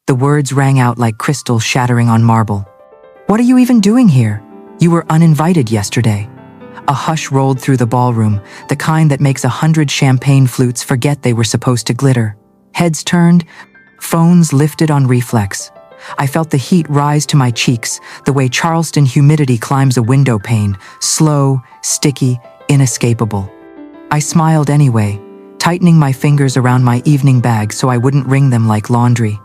The words rang out like crystal shattering on marble. "What are you even doing here? You were uninvited yesterday." A hush rolled through the ballroom, the kind that makes 100 champagne flutes forget they were supposed to glitter. Heads turned, phones lifted on reflex. I felt the heat rise to my cheeks, the way Charleston humidity climbs a window pane, slow, sticky, inescapable. I smiled anyway, tightening my fingers around my evening bag so I wouldn't wring them like laundry.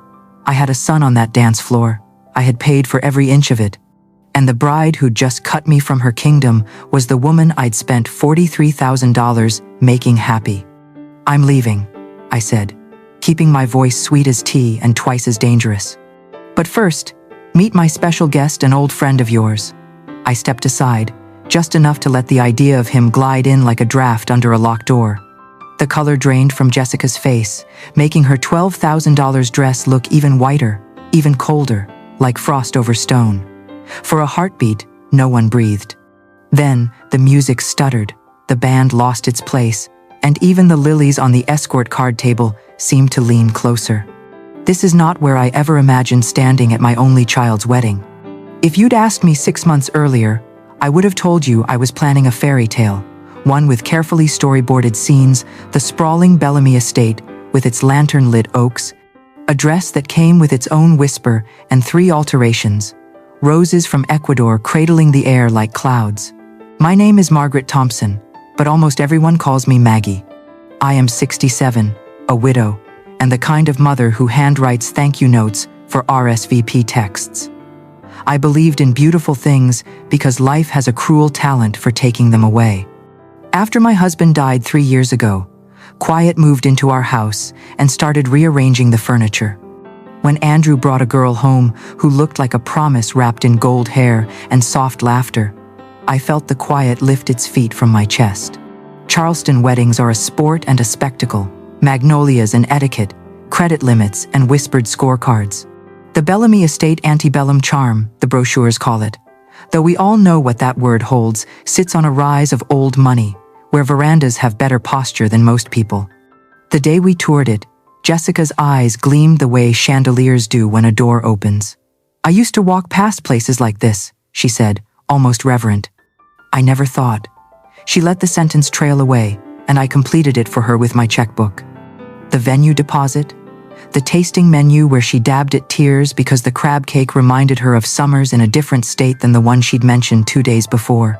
I had a son on that dance floor. I had paid for every inch of it. And the bride who'd just cut me from her kingdom was the woman I'd spent $43,000 making happy. "I'm leaving," I said, keeping my voice sweet as tea and twice as dangerous. "But first, meet my special guest, an old friend of yours." I stepped aside, just enough to let the idea of him glide in like a draft under a locked door. The color drained from Jessica's face, making her $12,000 dress look even whiter, even colder, like frost over stone. For a heartbeat, no one breathed. Then, the music stuttered, the band lost its place, and even the lilies on the escort card table seemed to lean closer. This is not where I ever imagined standing at my only child's wedding. If you'd asked me 6 months earlier, I would have told you I was planning a fairy tale, one with carefully storyboarded scenes, the sprawling Bellamy estate with its lantern-lit oaks, a dress that came with its own whisper and 3 alterations, roses from Ecuador cradling the air like clouds. My name is Margaret Thompson, but almost everyone calls me Maggie. I am 67, a widow, and the kind of mother who handwrites thank you notes for RSVP texts. I believed in beautiful things because life has a cruel talent for taking them away. After my husband died 3 years ago, quiet moved into our house and started rearranging the furniture. When Andrew brought a girl home who looked like a promise wrapped in gold hair and soft laughter, I felt the quiet lift its feet from my chest. Charleston weddings are a sport and a spectacle, magnolias and etiquette, credit limits and whispered scorecards. The Bellamy estate antebellum charm, the brochures call it, though we all know what that word holds, sits on a rise of old money, where verandas have better posture than most people. The day we toured it, Jessica's eyes gleamed the way chandeliers do when a door opens. "I used to walk past places like this," she said, almost reverent. "I never thought." She let the sentence trail away, and I completed it for her with my checkbook. The venue deposit, the tasting menu where she dabbed at tears because the crab cake reminded her of summers in a different state than the one she'd mentioned 2 days before.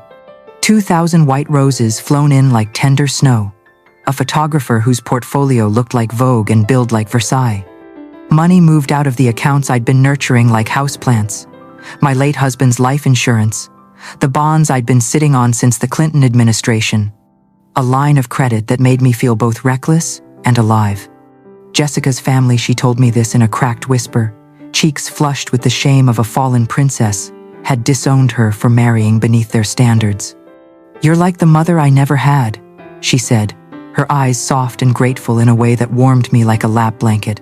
2,000 white roses flown in like tender snow. A photographer whose portfolio looked like Vogue and billed like Versailles. Money moved out of the accounts I'd been nurturing like houseplants. My late husband's life insurance, the bonds I'd been sitting on since the Clinton administration. A line of credit that made me feel both reckless and alive. Jessica's family, she told me this in a cracked whisper, cheeks flushed with the shame of a fallen princess, had disowned her for marrying beneath their standards. "You're like the mother I never had," she said, her eyes soft and grateful in a way that warmed me like a lap blanket.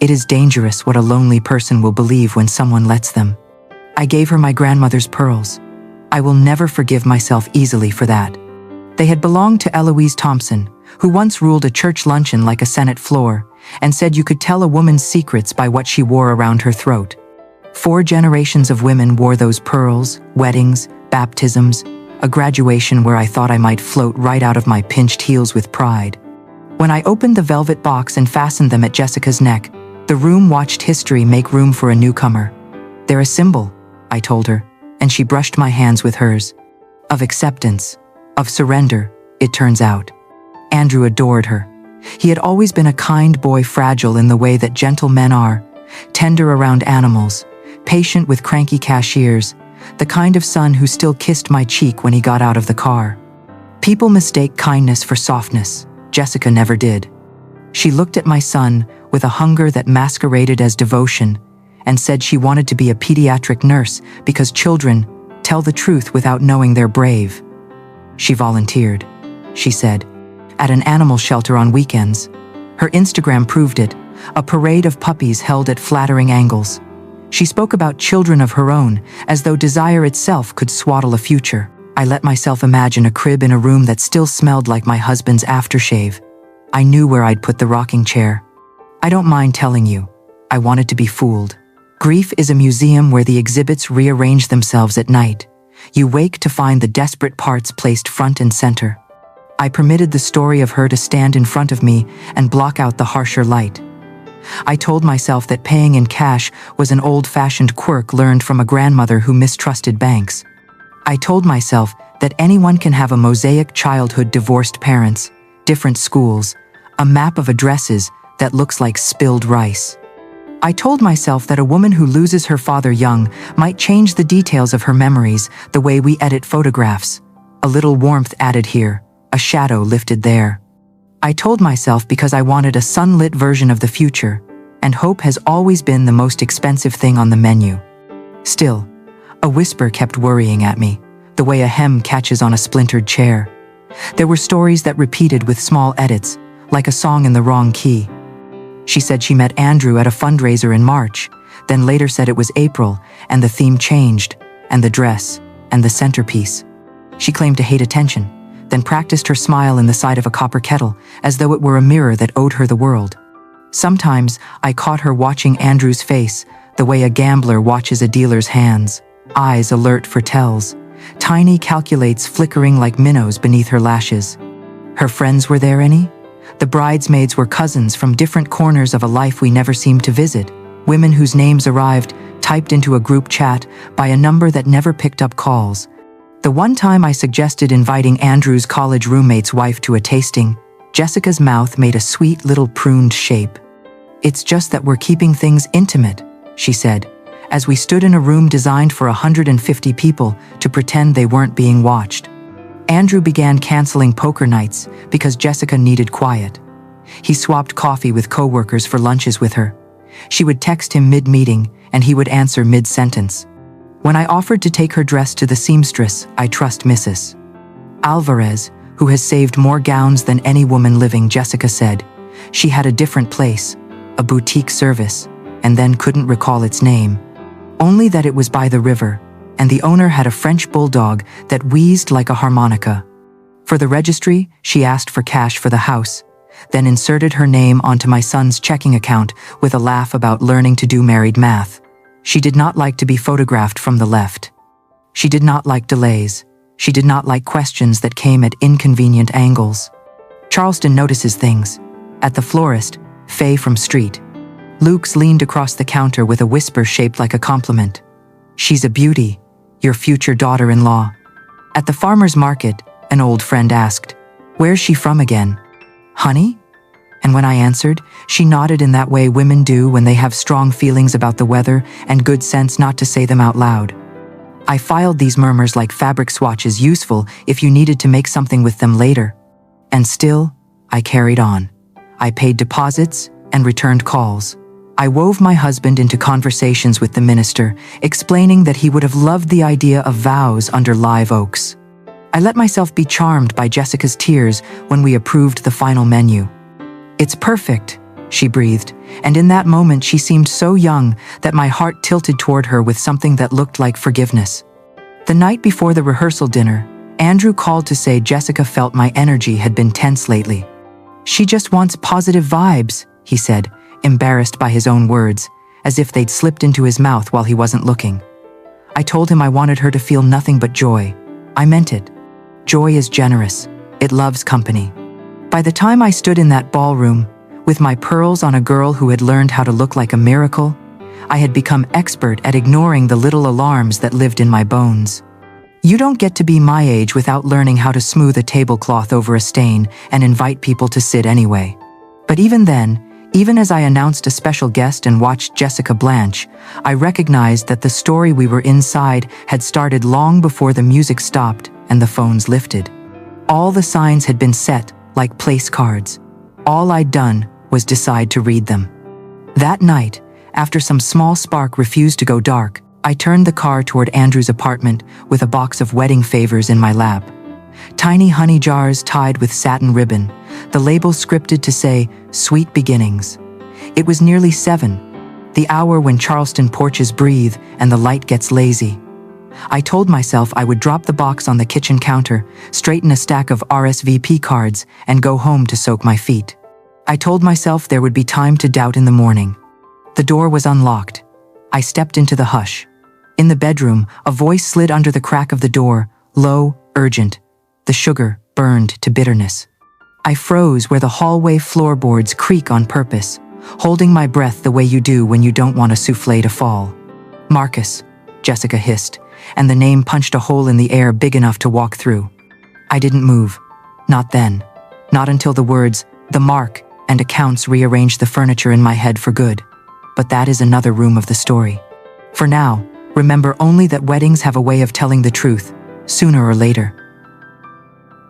It is dangerous what a lonely person will believe when someone lets them. I gave her my grandmother's pearls. I will never forgive myself easily for that. They had belonged to Eloise Thompson, who once ruled a church luncheon like a Senate floor, and said you could tell a woman's secrets by what she wore around her throat. 4 generations of women wore those pearls, weddings, baptisms, a graduation where I thought I might float right out of my pinched heels with pride. When I opened the velvet box and fastened them at Jessica's neck, the room watched history make room for a newcomer. "They're a symbol," I told her, and she brushed my hands with hers. Of acceptance, of surrender, it turns out. Andrew adored her. He had always been a kind boy, fragile in the way that gentle men are, tender around animals, patient with cranky cashiers, the kind of son who still kissed my cheek when he got out of the car. People mistake kindness for softness. Jessica never did. She looked at my son with a hunger that masqueraded as devotion and said she wanted to be a pediatric nurse because children tell the truth without knowing they're brave. She volunteered, she said, at an animal shelter on weekends. Her Instagram proved it, a parade of puppies held at flattering angles. She spoke about children of her own, as though desire itself could swaddle a future. I let myself imagine a crib in a room that still smelled like my husband's aftershave. I knew where I'd put the rocking chair. I don't mind telling you, I wanted to be fooled. Grief is a museum where the exhibits rearrange themselves at night. You wake to find the desperate parts placed front and center. I permitted the story of her to stand in front of me and block out the harsher light. I told myself that paying in cash was an old-fashioned quirk learned from a grandmother who mistrusted banks. I told myself that anyone can have a mosaic childhood, divorced parents, different schools, a map of addresses that looks like spilled rice. I told myself that a woman who loses her father young might change the details of her memories the way we edit photographs. A little warmth added here, a shadow lifted there. I told myself because I wanted a sunlit version of the future, and hope has always been the most expensive thing on the menu. Still, a whisper kept worrying at me, the way a hem catches on a splintered chair. There were stories that repeated with small edits, like a song in the wrong key. She said she met Andrew at a fundraiser in March, then later said it was April, and the theme changed, and the dress, and the centerpiece. She claimed to hate attention, then practiced her smile in the side of a copper kettle, as though it were a mirror that owed her the world. Sometimes I caught her watching Andrew's face, the way a gambler watches a dealer's hands, eyes alert for tells, tiny calculates flickering like minnows beneath her lashes. Her friends, were there any? The bridesmaids were cousins from different corners of a life we never seemed to visit, women whose names arrived, typed into a group chat, by a number that never picked up calls. The one time I suggested inviting Andrew's college roommate's wife to a tasting, Jessica's mouth made a sweet little pruned shape. "It's just that we're keeping things intimate," she said, as we stood in a room designed for 150 people to pretend they weren't being watched. Andrew began canceling poker nights because Jessica needed quiet. He swapped coffee with coworkers for lunches with her. She would text him mid-meeting, and he would answer mid-sentence. When I offered to take her dress to the seamstress, I trust Mrs. Alvarez, who has saved more gowns than any woman living, Jessica said. She had a different place, a boutique service, and then couldn't recall its name. Only that it was by the river, and the owner had a French bulldog that wheezed like a harmonica. For the registry, she asked for cash for the house, then inserted her name onto my son's checking account with a laugh about learning to do married math. She did not like to be photographed from the left. She did not like delays. She did not like questions that came at inconvenient angles. Charleston notices things. At the florist, Faye from Street. Luke's leaned across the counter with a whisper shaped like a compliment. "She's a beauty, your future daughter-in-law." At the farmer's market, an old friend asked, "Where's she from again? Honey?" And when I answered, she nodded in that way women do when they have strong feelings about the weather and good sense not to say them out loud. I filed these murmurs like fabric swatches, useful if you needed to make something with them later. And still, I carried on. I paid deposits and returned calls. I wove my husband into conversations with the minister, explaining that he would have loved the idea of vows under live oaks. I let myself be charmed by Jessica's tears when we approved the final menu. "It's perfect," she breathed, and in that moment she seemed so young that my heart tilted toward her with something that looked like forgiveness. The night before the rehearsal dinner, Andrew called to say Jessica felt my energy had been tense lately. "She just wants positive vibes," he said, embarrassed by his own words, as if they'd slipped into his mouth while he wasn't looking. I told him I wanted her to feel nothing but joy. I meant it. Joy is generous. It loves company. By the time I stood in that ballroom, with my pearls on a girl who had learned how to look like a miracle, I had become expert at ignoring the little alarms that lived in my bones. You don't get to be my age without learning how to smooth a tablecloth over a stain and invite people to sit anyway. But even then, even as I announced a special guest and watched Jessica blanch, I recognized that the story we were inside had started long before the music stopped and the phones lifted. All the signs had been set, like place cards. All I'd done was decide to read them. That night, after some small spark refused to go dark, I turned the car toward Andrew's apartment with a box of wedding favors in my lap. Tiny honey jars tied with satin ribbon, the label scripted to say, "Sweet Beginnings." It was nearly 7, the hour when Charleston porches breathe and the light gets lazy. I told myself I would drop the box on the kitchen counter, straighten a stack of RSVP cards, and go home to soak my feet. I told myself there would be time to doubt in the morning. The door was unlocked. I stepped into the hush. In the bedroom, a voice slid under the crack of the door, low, urgent. The sugar burned to bitterness. I froze where the hallway floorboards creak on purpose, holding my breath the way you do when you don't want a soufflé to fall. "Marcus," Jessica hissed, and the name punched a hole in the air big enough to walk through. I didn't move. Not then. Not until the words, "the mark," and accounts rearranged the furniture in my head for good. But that is another room of the story. For now, remember only that weddings have a way of telling the truth, sooner or later.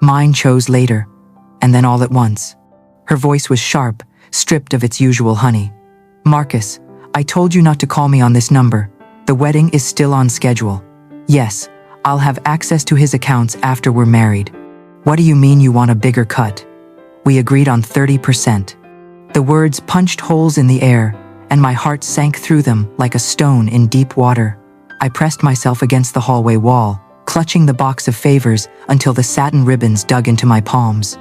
Mine chose later, and then all at once. Her voice was sharp, stripped of its usual honey. "Marcus, I told you not to call me on this number. The wedding is still on schedule. Yes, I'll have access to his accounts after we're married. What do you mean you want a bigger cut? We agreed on 30%. The words punched holes in the air, and my heart sank through them like a stone in deep water. I pressed myself against the hallway wall, clutching the box of favors until the satin ribbons dug into my palms.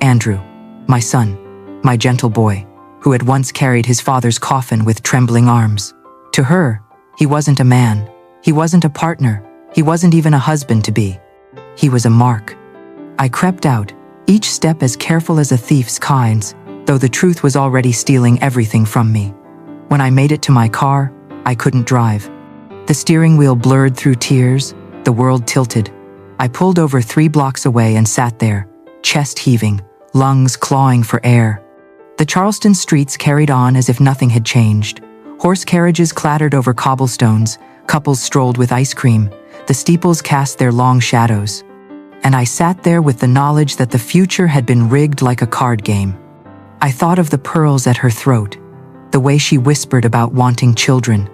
Andrew, my son, my gentle boy, who had once carried his father's coffin with trembling arms. To her, he wasn't a man. He wasn't a partner. He wasn't even a husband-to-be. He was a mark. I crept out, each step as careful as a thief's kinds, though the truth was already stealing everything from me. When I made it to my car, I couldn't drive. The steering wheel blurred through tears, the world tilted. I pulled over 3 blocks away and sat there, chest heaving, lungs clawing for air. The Charleston streets carried on as if nothing had changed. Horse carriages clattered over cobblestones, couples strolled with ice cream, the steeples cast their long shadows. And I sat there with the knowledge that the future had been rigged like a card game. I thought of the pearls at her throat, the way she whispered about wanting children,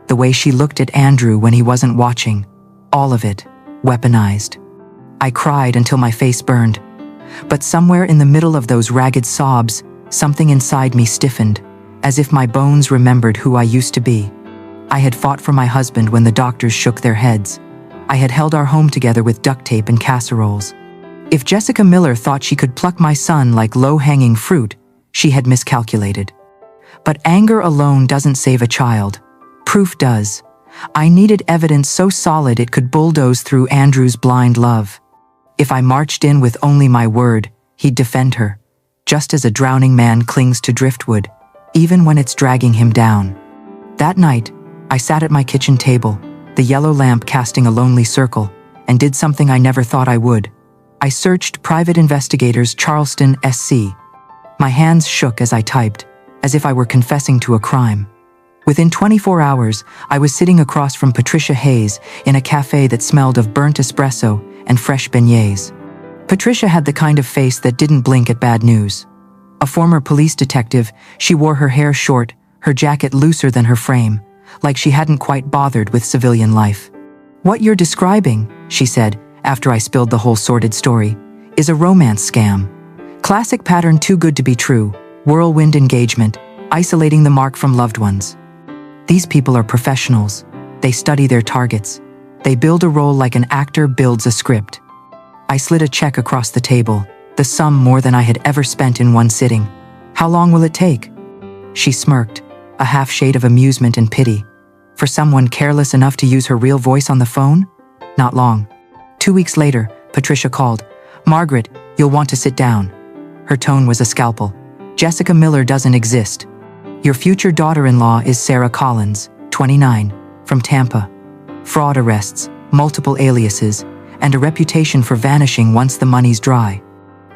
the way she looked at Andrew when he wasn't watching, all of it, weaponized. I cried until my face burned. But somewhere in the middle of those ragged sobs, something inside me stiffened, as if my bones remembered who I used to be. I had fought for my husband when the doctors shook their heads. I had held our home together with duct tape and casseroles. If Jessica Miller thought she could pluck my son like low-hanging fruit, she had miscalculated. But anger alone doesn't save a child. Proof does. I needed evidence so solid it could bulldoze through Andrew's blind love. If I marched in with only my word, he'd defend her, just as a drowning man clings to driftwood, even when it's dragging him down. That night, I sat at my kitchen table, the yellow lamp casting a lonely circle, and did something I never thought I would. I searched Private Investigators Charleston, SC. My hands shook as I typed, as if I were confessing to a crime. Within 24 hours, I was sitting across from Patricia Hayes in a cafe that smelled of burnt espresso and fresh beignets. Patricia had the kind of face that didn't blink at bad news. A former police detective, she wore her hair short, her jacket looser than her frame, like she hadn't quite bothered with civilian life. "What you're describing," she said, after I spilled the whole sordid story, "is a romance scam. Classic pattern too good to be true, whirlwind engagement, isolating the mark from loved ones. These people are professionals. They study their targets. They build a role like an actor builds a script." I slid a check across the table, the sum more than I had ever spent in one sitting. "How long will it take?" She smirked, a half shade of amusement and pity. For someone careless enough to use her real voice on the phone? Not long. 2 weeks later, Patricia called. "Margaret, you'll want to sit down." Her tone was a scalpel. "Jessica Miller doesn't exist. Your future daughter-in-law is Sarah Collins, 29, from Tampa. Fraud arrests, multiple aliases, and a reputation for vanishing once the money's dry.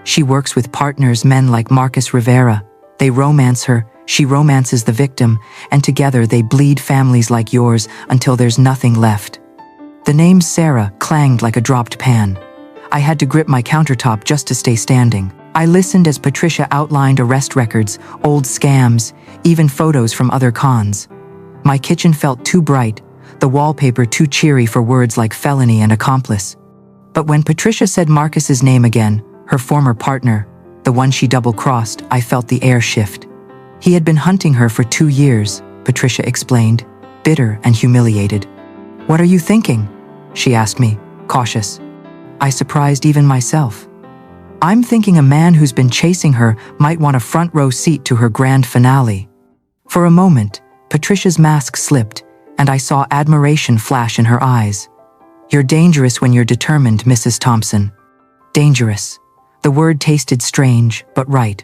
She works with partners, men like Marcus Rivera. They romance her, she romances the victim, and together they bleed families like yours until there's nothing left." The name Sarah clanged like a dropped pan. I had to grip my countertop just to stay standing. I listened as Patricia outlined arrest records, old scams, even photos from other cons. My kitchen felt too bright, the wallpaper too cheery for words like felony and accomplice. But when Patricia said Marcus's name again, her former partner, the one she double-crossed, I felt the air shift. He had been hunting her for 2 years, Patricia explained, bitter and humiliated. "What are you thinking?" she asked me, cautious. I surprised even myself. "I'm thinking a man who's been chasing her might want a front-row seat to her grand finale." For a moment, Patricia's mask slipped, and I saw admiration flash in her eyes. "You're dangerous when you're determined, Mrs. Thompson." Dangerous. The word tasted strange, but right.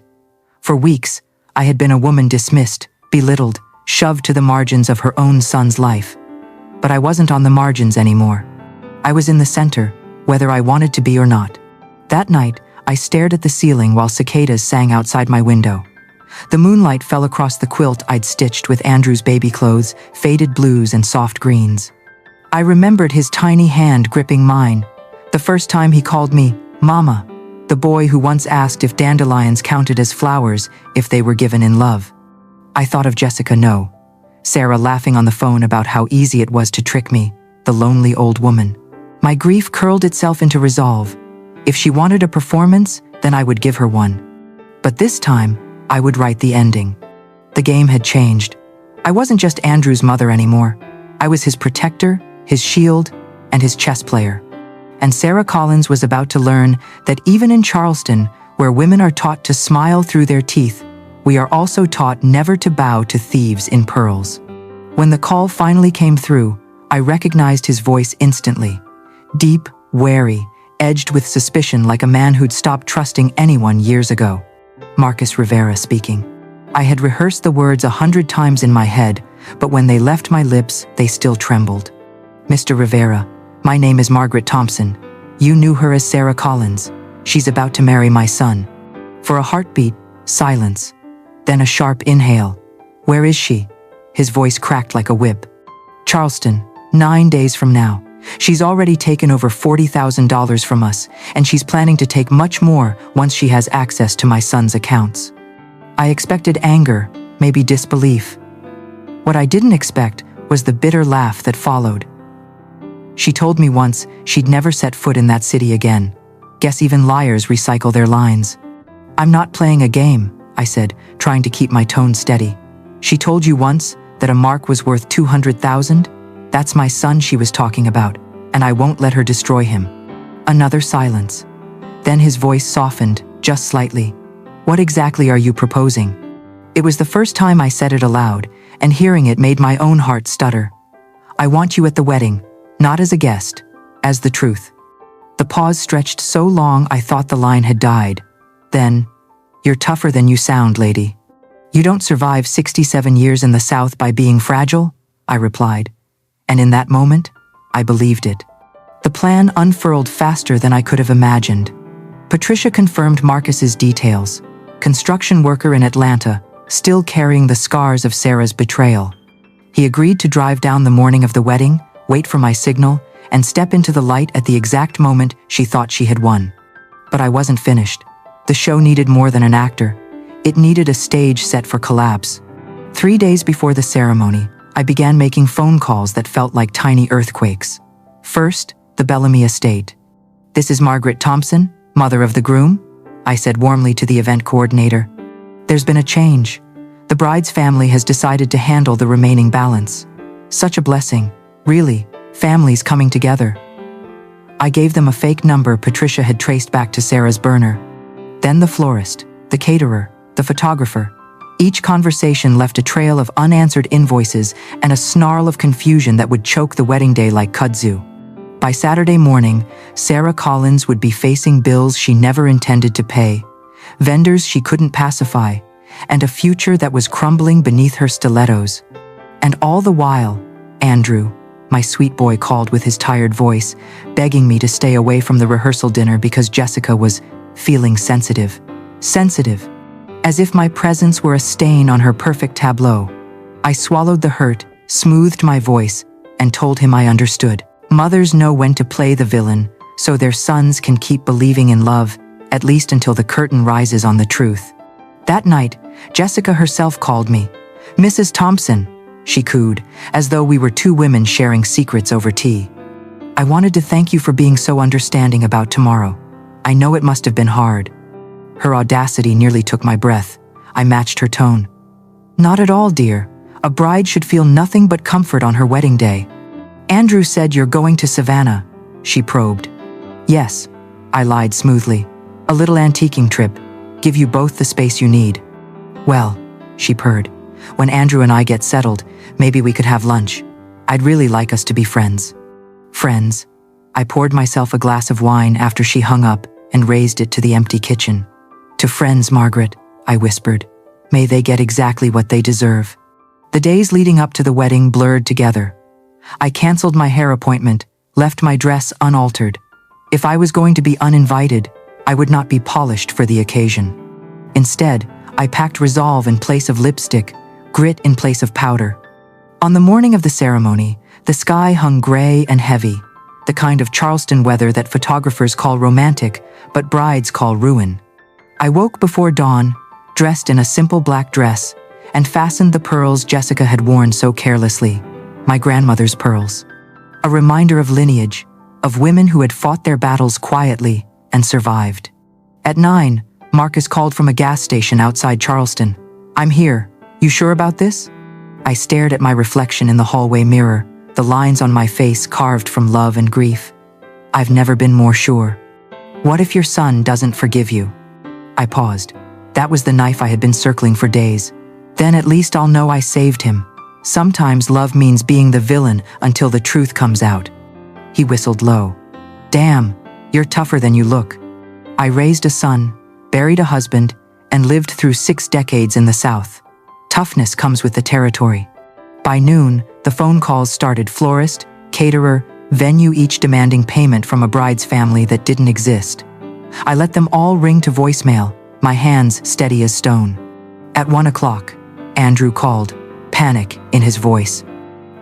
For weeks, I had been a woman dismissed, belittled, shoved to the margins of her own son's life. But I wasn't on the margins anymore. I was in the center, whether I wanted to be or not. That night, I stared at the ceiling while cicadas sang outside my window. The moonlight fell across the quilt I'd stitched with Andrew's baby clothes, faded blues and soft greens. I remembered his tiny hand gripping mine, the first time he called me Mama, the boy who once asked if dandelions counted as flowers if they were given in love. I thought of Jessica No, Sarah laughing on the phone about how easy it was to trick me, the lonely old woman. My grief curled itself into resolve. If she wanted a performance, then I would give her one. But this time, I would write the ending. The game had changed. I wasn't just Andrew's mother anymore. I was his protector, his shield, and his chess player. And Sarah Collins was about to learn that even in Charleston, where women are taught to smile through their teeth, we are also taught never to bow to thieves in pearls. When the call finally came through, I recognized his voice instantly. Deep, wary, edged with suspicion like a man who'd stopped trusting anyone years ago. Marcus Rivera speaking. I had rehearsed the words 100 times in my head, but when they left my lips, they still trembled. "Mr. Rivera, my name is Margaret Thompson. You knew her as Sarah Collins. She's about to marry my son." For a heartbeat, silence. Then a sharp inhale. "Where is she?" His voice cracked like a whip. "Charleston, 9 days from now. She's already taken over $40,000 from us, and she's planning to take much more once she has access to my son's accounts." I expected anger, maybe disbelief. What I didn't expect was the bitter laugh that followed. She told me once she'd never set foot in that city again. Guess even liars recycle their lines. "I'm not playing a game," I said, trying to keep my tone steady. "She told you once that a mark was worth 200,000? That's my son she was talking about, and I won't let her destroy him." Another silence. Then his voice softened, just slightly. "What exactly are you proposing?" It was the first time I said it aloud, and hearing it made my own heart stutter. "I want you at the wedding, not as a guest, as the truth." The pause stretched so long I thought the line had died. Then, "You're tougher than you sound, lady. You don't survive 67 years in the South by being fragile," I replied. And in that moment, I believed it. The plan unfurled faster than I could have imagined. Patricia confirmed Marcus's details. Construction worker in Atlanta, still carrying the scars of Sarah's betrayal. He agreed to drive down the morning of the wedding, wait for my signal, and step into the light at the exact moment she thought she had won. But I wasn't finished. The show needed more than an actor. It needed a stage set for collapse. 3 days before the ceremony, I began making phone calls that felt like tiny earthquakes. First, the Bellamy estate. "This is Margaret Thompson, mother of the groom," I said warmly to the event coordinator. "There's been a change. The bride's family has decided to handle the remaining balance. Such a blessing, really, families coming together." I gave them a fake number Patricia had traced back to Sarah's burner. Then the florist, the caterer, the photographer. Each conversation left a trail of unanswered invoices and a snarl of confusion that would choke the wedding day like kudzu. By Saturday morning, Sarah Collins would be facing bills she never intended to pay, vendors she couldn't pacify, and a future that was crumbling beneath her stilettos. And all the while, Andrew, my sweet boy, called with his tired voice, begging me to stay away from the rehearsal dinner because Jessica was feeling sensitive. Sensitive. As if my presence were a stain on her perfect tableau. I swallowed the hurt, smoothed my voice, and told him I understood. Mothers know when to play the villain, so their sons can keep believing in love, at least until the curtain rises on the truth. That night, Jessica herself called me. "Mrs. Thompson," she cooed, as though we were two women sharing secrets over tea. "I wanted to thank you for being so understanding about tomorrow. I know it must have been hard." Her audacity nearly took my breath. I matched her tone. "Not at all, dear. A bride should feel nothing but comfort on her wedding day." "Andrew said you're going to Savannah," she probed. "Yes," I lied smoothly. "A little antiquing trip. Give you both the space you need." "Well," she purred, When Andrew and I get settled, maybe we could have lunch. I'd really like us to be friends. Friends. I poured myself a glass of wine after she hung up and raised it to the empty kitchen. To friends, Margaret, I whispered. May they get exactly what they deserve. The days leading up to the wedding blurred together. I canceled my hair appointment, left my dress unaltered. If I was going to be uninvited, I would not be polished for the occasion. Instead, I packed resolve in place of lipstick, grit in place of powder. On the morning of the ceremony, the sky hung gray and heavy, the kind of Charleston weather that photographers call romantic, but brides call ruin. I woke before dawn, dressed in a simple black dress, and fastened the pearls Jessica had worn so carelessly, my grandmother's pearls. A reminder of lineage, of women who had fought their battles quietly and survived. At 9, Marcus called from a gas station outside Charleston. I'm here. You sure about this? I stared at my reflection in the hallway mirror, the lines on my face carved from love and grief. I've never been more sure. What if your son doesn't forgive you? I paused. That was the knife I had been circling for days. Then at least I'll know I saved him. Sometimes love means being the villain until the truth comes out. He whistled low. Damn, you're tougher than you look. I raised a son, buried a husband, and lived through 6 decades in the South. Toughness comes with the territory. By noon, the phone calls started: florist, caterer, venue, each demanding payment from a bride's family that didn't exist. I let them all ring to voicemail, my hands steady as stone. At 1 o'clock, Andrew called, panic in his voice.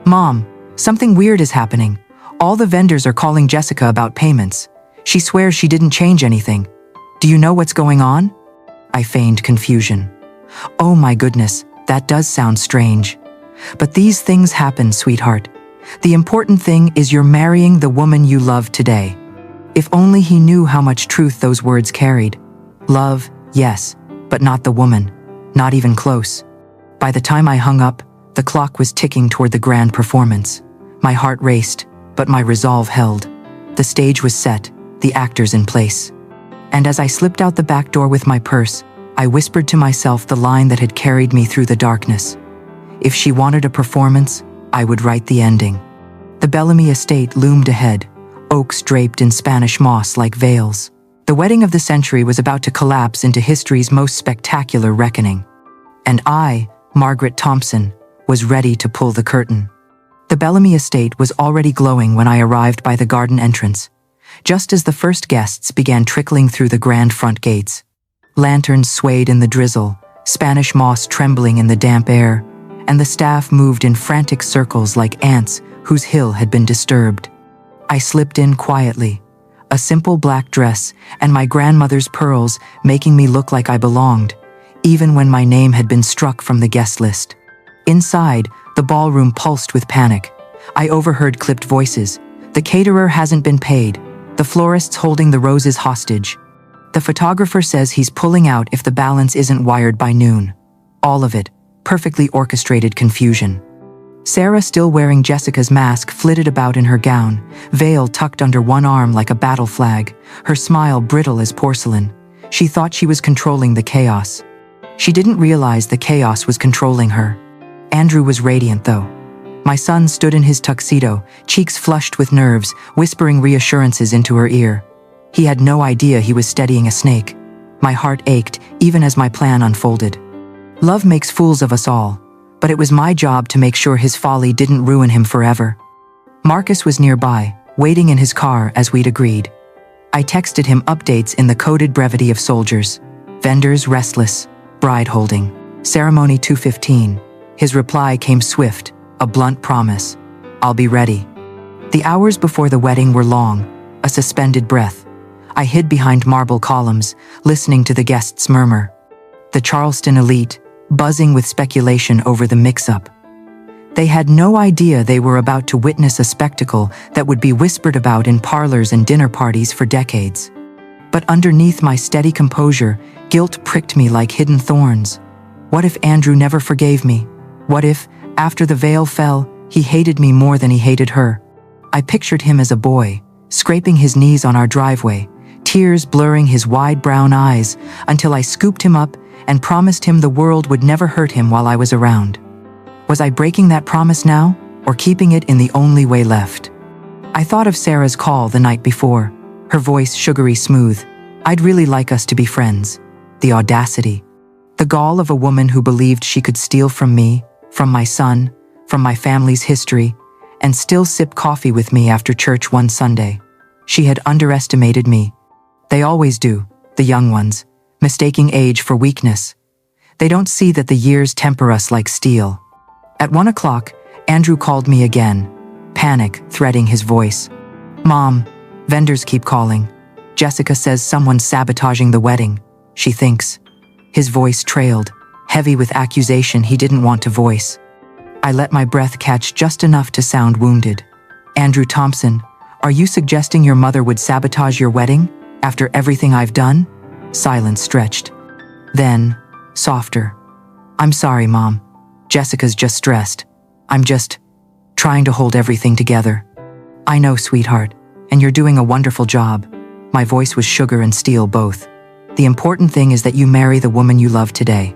Mom, something weird is happening. All the vendors are calling Jessica about payments. She swears she didn't change anything. Do you know what's going on? I feigned confusion. Oh my goodness, that does sound strange. But these things happen, sweetheart. The important thing is you're marrying the woman you love today. If only he knew how much truth those words carried. Love, yes, but not the woman. Not even close. By the time I hung up, the clock was ticking toward the grand performance. My heart raced, but my resolve held. The stage was set, the actors in place. And as I slipped out the back door with my purse, I whispered to myself the line that had carried me through the darkness. If she wanted a performance, I would write the ending. The Bellamy estate loomed ahead, oaks draped in Spanish moss like veils. The wedding of the century was about to collapse into history's most spectacular reckoning. And I, Margaret Thompson, was ready to pull the curtain. The Bellamy estate was already glowing when I arrived by the garden entrance, just as the first guests began trickling through the grand front gates. Lanterns swayed in the drizzle, Spanish moss trembling in the damp air, and the staff moved in frantic circles like ants whose hill had been disturbed. I slipped in quietly, a simple black dress and my grandmother's pearls making me look like I belonged, even when my name had been struck from the guest list. Inside, the ballroom pulsed with panic. I overheard clipped voices. The caterer hasn't been paid. The florist's holding the roses hostage. The photographer says he's pulling out if the balance isn't wired by noon. All of it, perfectly orchestrated confusion. Sarah, still wearing Jessica's mask, flitted about in her gown, veil tucked under one arm like a battle flag, her smile brittle as porcelain. She thought she was controlling the chaos. She didn't realize the chaos was controlling her. Andrew was radiant, though. My son stood in his tuxedo, cheeks flushed with nerves, whispering reassurances into her ear. He had no idea he was steadying a snake. My heart ached, even as my plan unfolded. Love makes fools of us all, but it was my job to make sure his folly didn't ruin him forever. Marcus was nearby, waiting in his car as we'd agreed. I texted him updates in the coded brevity of soldiers. Vendors restless, bride holding. Ceremony 2:15. His reply came swift, a blunt promise. I'll be ready. The hours before the wedding were long, a suspended breath. I hid behind marble columns, listening to the guests murmur. The Charleston elite, buzzing with speculation over the mix-up. They had no idea they were about to witness a spectacle that would be whispered about in parlors and dinner parties for decades. But underneath my steady composure, guilt pricked me like hidden thorns. What if Andrew never forgave me? What if, after the veil fell, he hated me more than he hated her? I pictured him as a boy, scraping his knees on our driveway, tears blurring his wide brown eyes, until I scooped him up and promised him the world would never hurt him while I was around. Was I breaking that promise now, or keeping it in the only way left? I thought of Sarah's call the night before, her voice sugary smooth. I'd really like us to be friends. The audacity. The gall of a woman who believed she could steal from me, from my son, from my family's history, and still sip coffee with me after church one Sunday. She had underestimated me. They always do, the young ones, mistaking age for weakness. They don't see that the years temper us like steel. At 1 o'clock, Andrew called me again, panic threading his voice. Mom, vendors keep calling. Jessica says someone's sabotaging the wedding, she thinks. His voice trailed, heavy with accusation he didn't want to voice. I let my breath catch just enough to sound wounded. Andrew Thompson, are you suggesting your mother would sabotage your wedding, after everything I've done? Silence stretched. Then, softer. I'm sorry, Mom. Jessica's just stressed. I'm just trying to hold everything together. I know, sweetheart, and you're doing a wonderful job. My voice was sugar and steel both. The important thing is that you marry the woman you love today.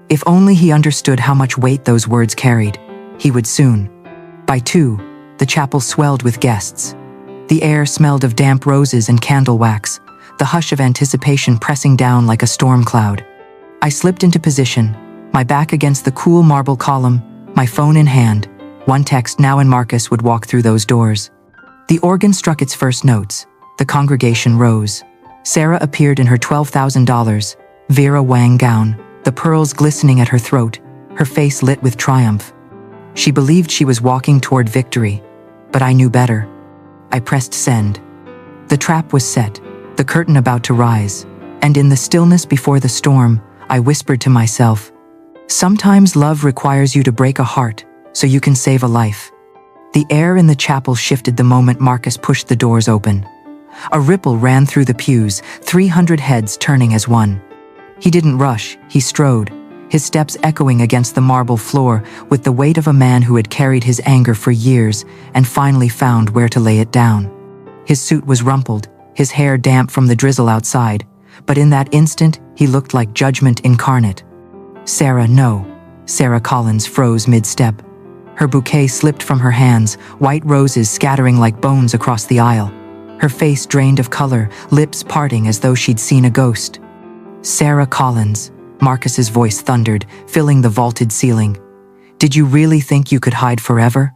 If only he understood how much weight those words carried, he would soon. By 2, the chapel swelled with guests. The air smelled of damp roses and candle wax, the hush of anticipation pressing down like a storm cloud. I slipped into position, my back against the cool marble column, my phone in hand. One text now and Marcus would walk through those doors. The organ struck its first notes. The congregation rose. Sarah appeared in her $12,000 Vera Wang gown, the pearls glistening at her throat, her face lit with triumph. She believed she was walking toward victory, but I knew better. I pressed send. The trap was set, the curtain about to rise, and in the stillness before the storm, I whispered to myself, sometimes love requires you to break a heart so you can save a life. The air in the chapel shifted the moment Marcus pushed the doors open. A ripple ran through the pews, 300 heads turning as one. He didn't rush, he strode, his steps echoing against the marble floor with the weight of a man who had carried his anger for years and finally found where to lay it down. His suit was rumpled, his hair damp from the drizzle outside, but in that instant, he looked like judgment incarnate. Sarah, no. Sarah Collins froze mid-step. Her bouquet slipped from her hands, white roses scattering like bones across the aisle. Her face drained of color, lips parting as though she'd seen a ghost. Sarah Collins, Marcus's voice thundered, filling the vaulted ceiling. Did you really think you could hide forever?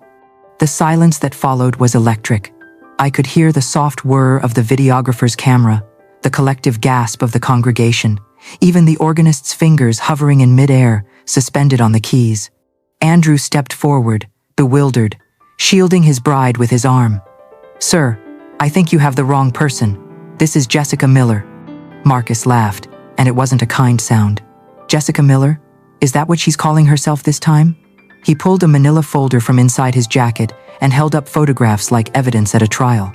The silence that followed was electric. I could hear the soft whir of the videographer's camera, the collective gasp of the congregation, even the organist's fingers hovering in midair, suspended on the keys. Andrew stepped forward, bewildered, shielding his bride with his arm. Sir, I think you have the wrong person. This is Jessica Miller. Marcus laughed, and it wasn't a kind sound. Jessica Miller? Is that what she's calling herself this time? He pulled a manila folder from inside his jacket and held up photographs like evidence at a trial.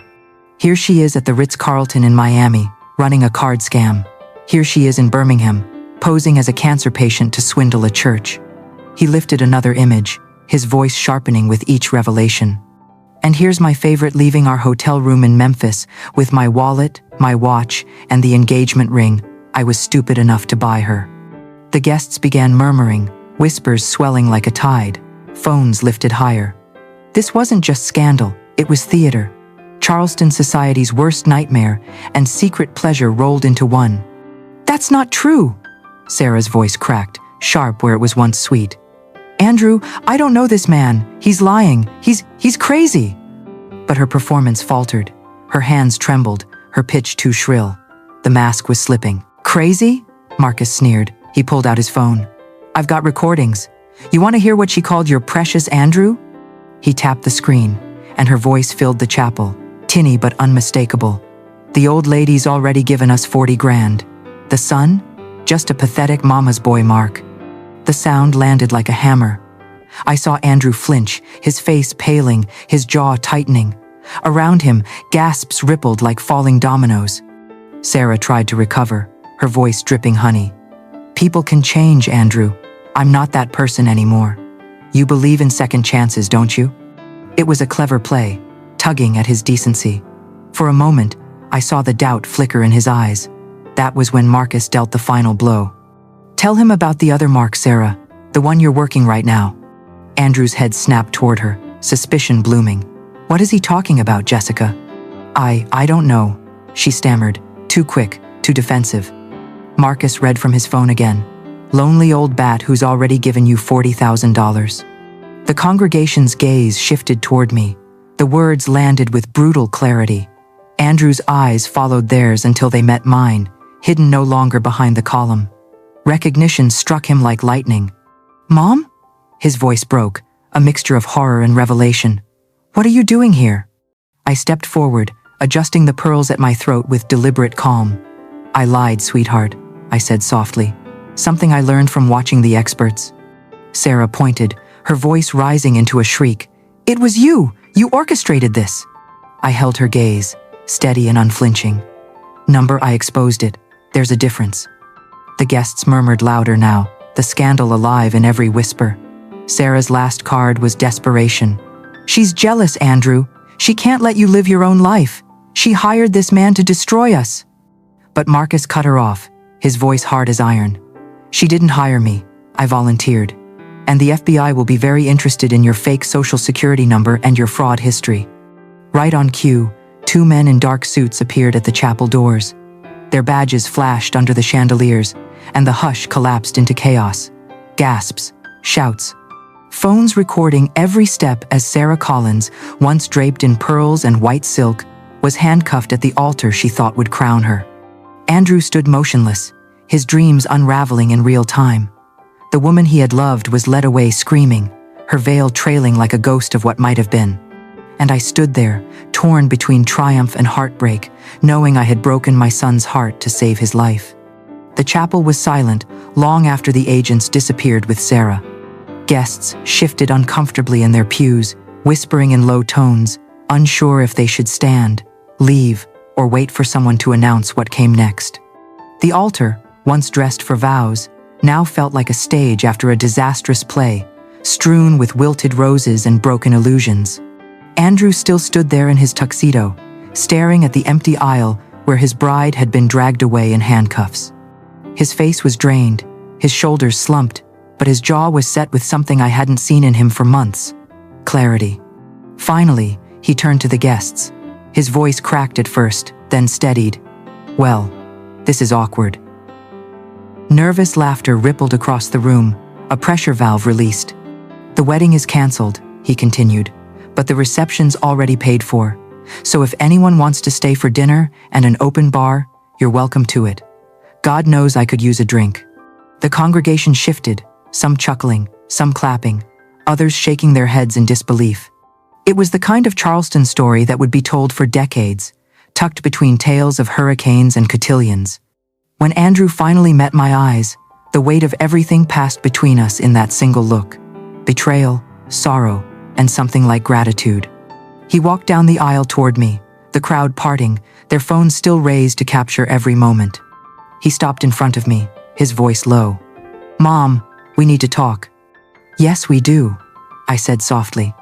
Here she is at the Ritz-Carlton in Miami, running a card scam. Here she is in Birmingham, posing as a cancer patient to swindle a church. He lifted another image, his voice sharpening with each revelation. And here's my favorite leaving our hotel room in Memphis with my wallet, my watch, and the engagement ring I was stupid enough to buy her. The guests began murmuring, whispers swelling like a tide, phones lifted higher. This wasn't just scandal, it was theater. Charleston society's worst nightmare and secret pleasure rolled into one. That's not true, Sarah's voice cracked, sharp where it was once sweet. Andrew, I don't know this man. He's lying. He's crazy. But her performance faltered. Her hands trembled, her pitch too shrill. The mask was slipping. Crazy? Marcus sneered. He pulled out his phone. I've got recordings. You want to hear what she called your precious Andrew? He tapped the screen, and her voice filled the chapel, tinny but unmistakable. The old lady's already given us 40 grand. The son? Just a pathetic mama's boy, Mark. The sound landed like a hammer. I saw Andrew flinch, his face paling, his jaw tightening. Around him, gasps rippled like falling dominoes. Sarah tried to recover, her voice dripping honey. People can change, Andrew. I'm not that person anymore. You believe in second chances, don't you? It was a clever play, tugging at his decency. For a moment, I saw the doubt flicker in his eyes. That was when Marcus dealt the final blow. Tell him about the other Mark, Sarah, the one you're working right now. Andrew's head snapped toward her, suspicion blooming. What is he talking about, Jessica? I don't know, she stammered, too quick, too defensive. Marcus read from his phone again. Lonely old bat who's already given you $40,000. The congregation's gaze shifted toward me. The words landed with brutal clarity. Andrew's eyes followed theirs until they met mine, hidden no longer behind the column. Recognition struck him like lightning. Mom? His voice broke, a mixture of horror and revelation. What are you doing here? I stepped forward, adjusting the pearls at my throat with deliberate calm. I lied, sweetheart, I said softly. Something I learned from watching the experts. Sarah pointed, her voice rising into a shriek. It was you! You orchestrated this! I held her gaze, steady and unflinching. Number, I exposed it. There's a difference. The guests murmured louder now, the scandal alive in every whisper. Sarah's last card was desperation. She's jealous, Andrew. She can't let you live your own life. She hired this man to destroy us. But Marcus cut her off, his voice hard as iron. She didn't hire me. I volunteered. And the FBI will be very interested in your fake social security number and your fraud history. Right on cue, 2 men in dark suits appeared at the chapel doors. Their badges flashed under the chandeliers, and the hush collapsed into chaos. Gasps, shouts. Phones recording every step as Sarah Collins, once draped in pearls and white silk, was handcuffed at the altar she thought would crown her. Andrew stood motionless, his dreams unraveling in real time. The woman he had loved was led away screaming, her veil trailing like a ghost of what might have been. And I stood there, torn between triumph and heartbreak, knowing I had broken my son's heart to save his life. The chapel was silent long after the agents disappeared with Sarah. Guests shifted uncomfortably in their pews, whispering in low tones, unsure if they should stand, leave, or wait for someone to announce what came next. The altar, once dressed for vows, now felt like a stage after a disastrous play, strewn with wilted roses and broken illusions. Andrew still stood there in his tuxedo, staring at the empty aisle where his bride had been dragged away in handcuffs. His face was drained, his shoulders slumped, but his jaw was set with something I hadn't seen in him for months: clarity. Finally, he turned to the guests. His voice cracked at first, then steadied. Well, this is awkward. Nervous laughter rippled across the room, a pressure valve released. The wedding is canceled, he continued, but the reception's already paid for. So if anyone wants to stay for dinner and an open bar, you're welcome to it. God knows I could use a drink. The congregation shifted, some chuckling, some clapping, others shaking their heads in disbelief. It was the kind of Charleston story that would be told for decades, tucked between tales of hurricanes and cotillions. When Andrew finally met my eyes, the weight of everything passed between us in that single look: betrayal, sorrow, and something like gratitude. He walked down the aisle toward me, the crowd parting, their phones still raised to capture every moment. He stopped in front of me, his voice low. "Mom, we need to talk." "Yes, we do," I said softly.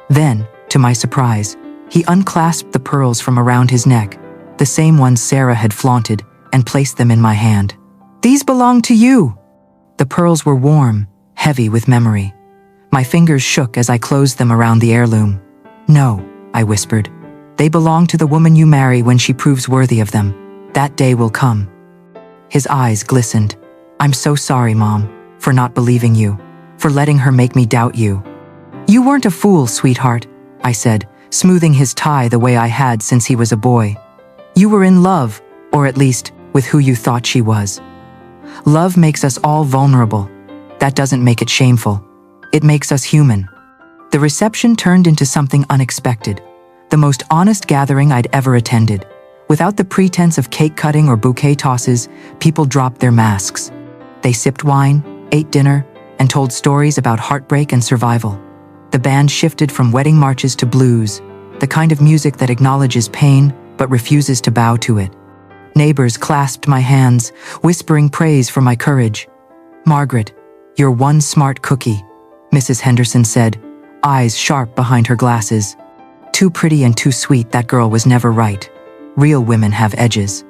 Then, to my surprise, he unclasped the pearls from around his neck, the same ones Sarah had flaunted, and placed them in my hand. "These belong to you." The pearls were warm, heavy with memory. My fingers shook as I closed them around the heirloom. "No," I whispered. "They belong to the woman you marry when she proves worthy of them. That day will come." His eyes glistened. "I'm so sorry, Mom, for not believing you, for letting her make me doubt you." "You weren't a fool, sweetheart," I said, smoothing his tie the way I had since he was a boy. "You were in love, or at least with who you thought she was. Love makes us all vulnerable. That doesn't make it shameful. It makes us human." The reception turned into something unexpected, the most honest gathering I'd ever attended. Without the pretense of cake cutting or bouquet tosses, people dropped their masks. They sipped wine, ate dinner, and told stories about heartbreak and survival. The band shifted from wedding marches to blues, the kind of music that acknowledges pain but refuses to bow to it. Neighbors clasped my hands, whispering praise for my courage. "Margaret, you're one smart cookie," Mrs. Henderson said, eyes sharp behind her glasses. "Too pretty and too sweet, that girl was never right. Real women have edges."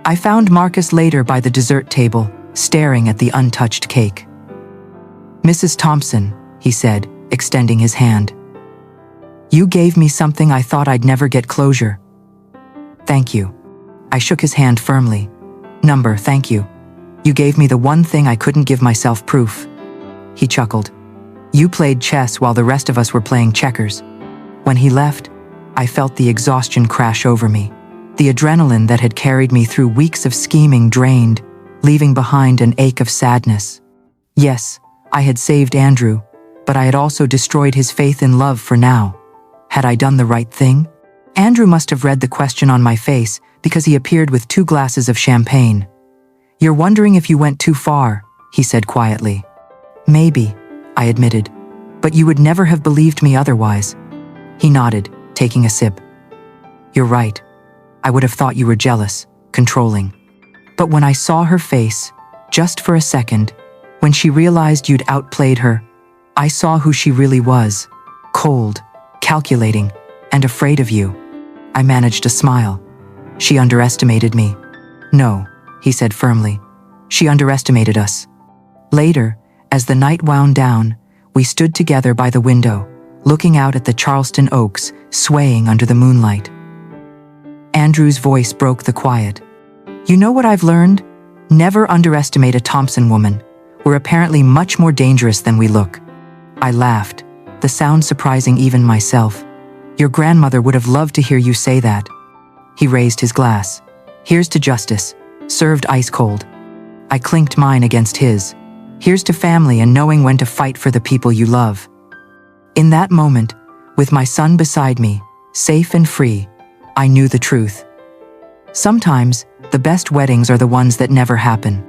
I found Marcus later by the dessert table, staring at the untouched cake. "Mrs. Thompson," he said, extending his hand. "You gave me something I thought I'd never get closure." "Thank you." I shook his hand firmly. Thank you. You gave me the one thing I couldn't give myself proof." He chuckled. "You played chess while the rest of us were playing checkers." When he left, I felt the exhaustion crash over me. The adrenaline that had carried me through weeks of scheming drained, leaving behind an ache of sadness. Yes, I had saved Andrew, but I had also destroyed his faith in love for now. Had I done the right thing? Andrew must have read the question on my face because he appeared with 2 glasses of champagne. "You're wondering if you went too far," he said quietly. "Maybe," I admitted, "but you would never have believed me otherwise." He nodded, taking a sip. "You're right. I would have thought you were jealous, controlling. But when I saw her face, just for a second, when she realized you'd outplayed her, I saw who she really was, cold, calculating, and afraid of you." I managed a smile. "She underestimated me." "No," he said firmly. "She underestimated us." Later, as the night wound down, we stood together by the window, looking out at the Charleston oaks swaying under the moonlight. Andrew's voice broke the quiet. "You know what I've learned? Never underestimate a Thompson woman. We're apparently much more dangerous than we look." I laughed, the sound surprising even myself. "Your grandmother would have loved to hear you say that." He raised his glass. "Here's to justice, served ice cold." I clinked mine against his. "Here's to family and knowing when to fight for the people you love." In that moment, with my son beside me, safe and free, I knew the truth. Sometimes, the best weddings are the ones that never happen.